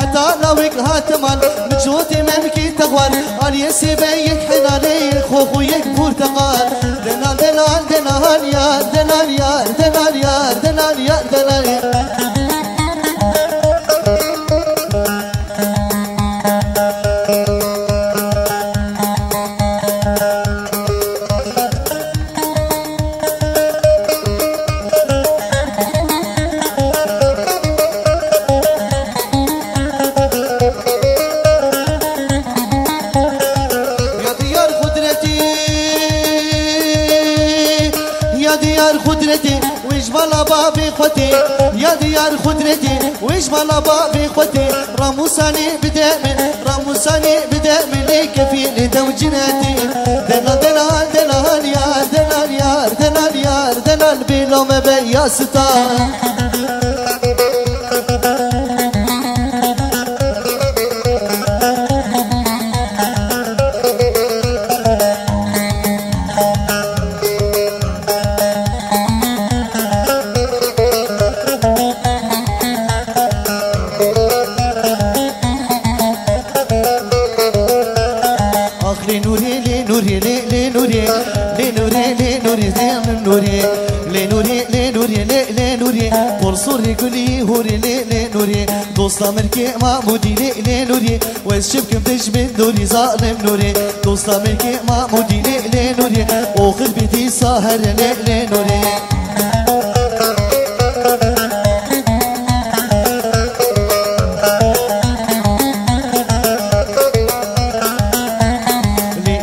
حتى لوك هاتمان مجوتي ممكي تغوار علي سيبيك حنالي خوخويك برتقال دلال دلال دلال يا دلال يا دلال يا دلال يا دلال يا يا ديار خدرتي ويش بلا بابي خوتي راموساني بدأمن ليك في دوجناتي دلال دلال دلال يا دلال يا دلال يا دلال بلو مبي يا ستار صوري قولي هوري لي نوري دوستا ملكي معمودي لي نوري وشبكم تجبد نوري ظالم نوري دوستا ملكي معمودي لي نوري وخذ بيتي ساهر لي نوري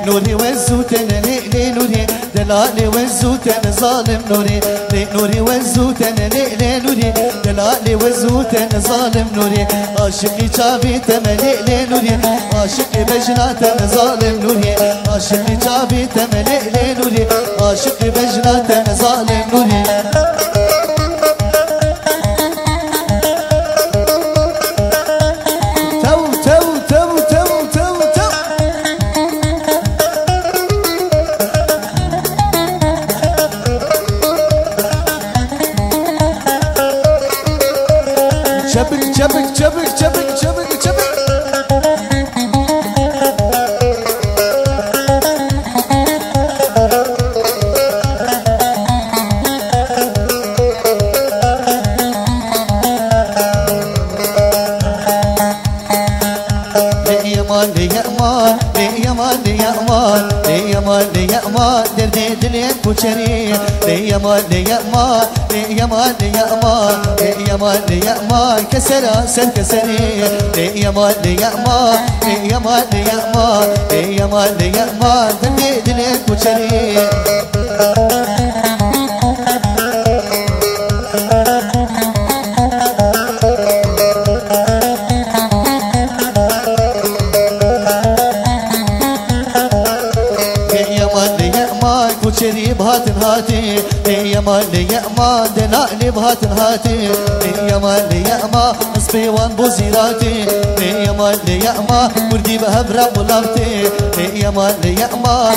نوري وزوتن لي نوري دلالي وزوتن ظالم نوري لي نوري وزوتن لي نوري دلالي وزوتن ظالم نوري عاشقي شابي تملي لي نوري عاشقي بجناتن ظالم نوري عاشقي شابي تملي لي نوري عاشقي بجناتن ظالم نوري كوشري يا مان يا مان يا مان يا مان يا مان يا مان كسرا سن كسري يا مان يا مان يا مان يا مان يا مان يا مان دل كوشري بهاتن هاتي يا مالي يا مان دلالي بهاتن هاتي يا مالي يا مان نصبي وان بوزيراتي يا مالي يا مان وردي بهبرا بولابتي يا مالي يا مان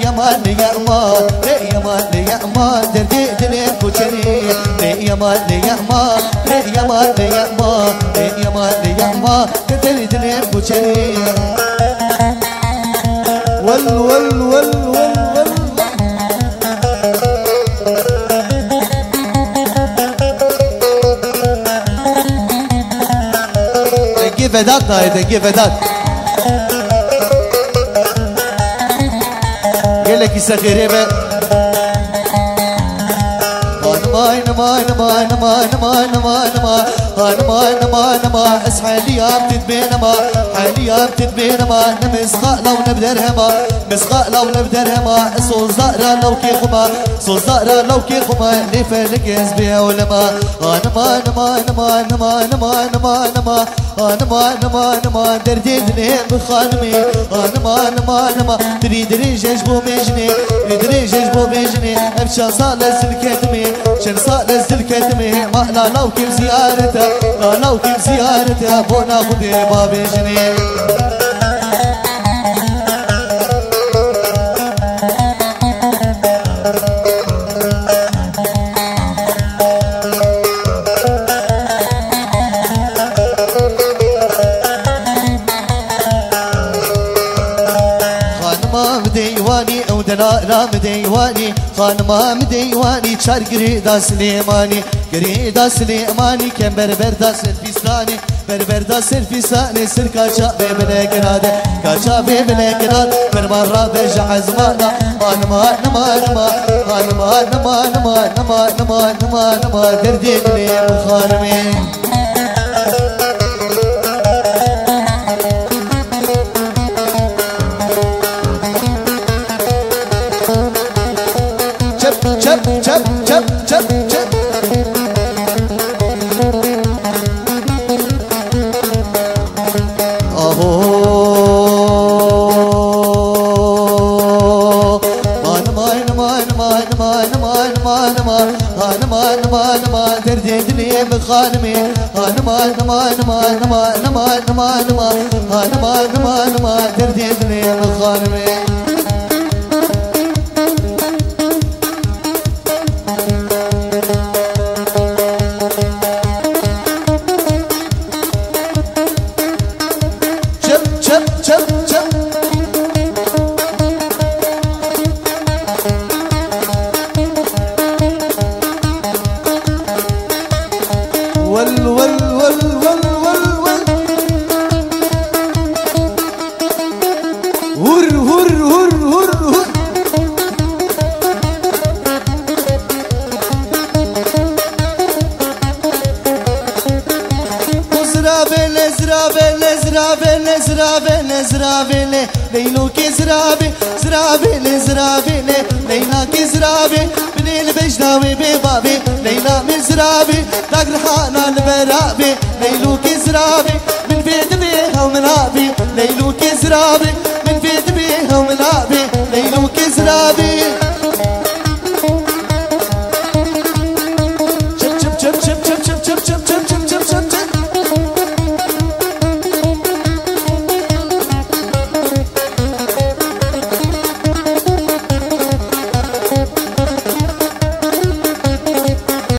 يا مالي يا مان يا مالي يا مان دردي دلين كوشري يا مالي يا مان يا مالي يا مان يا مالي يا مان دردي دلين كوشري ول ول ول ول Vedat haydi Vedat. Gel ki sakire ما اسحالي يا بتدبينا ما حالي يا بتدبينا ما نمسخاء لو نبدرهما مسخاء لو نبدرهما صوز زهرة لو كي خما صوز زهرة لو كي خما اللي فالك يزبيها ولما أنا درديدني بخانمي أنا دري ججبو مجني دري ججبو مجني أبشا صالة زلكتمي شن صالة زلكتمي ما لا لو كيف زيارته لا لو كيف زيارته بونا خدي ما بيجني خانمام ديواني او دلالام ديواني خانمام ديواني چار گریدا سليماني گریدا سليماني كم بربر دا سلفستاني بربر دا سلفستاني سر كاچا ببنه كناده كاچا ببنه كناد برمارا بجع زمانا خانمان نما نما خانمان نما نما نما نما نما نما دردي لي خانمي Çap çap çap çap çap Aho Man man man man man man man man Han man man man derdini mi khanmi Han man man man man man man man Han man man man derdini mi khanmi زرابي ليلو كي زرابي زرابي زرابي ليلى كي زرابي من البجداوي ببابي ليلى من زرابي داك الحانا البرابي ليلو كي زرابي من بيت بيها ومنابي ليلو كي زرابي من بيت بيها ومنابي ليلو كي زرابي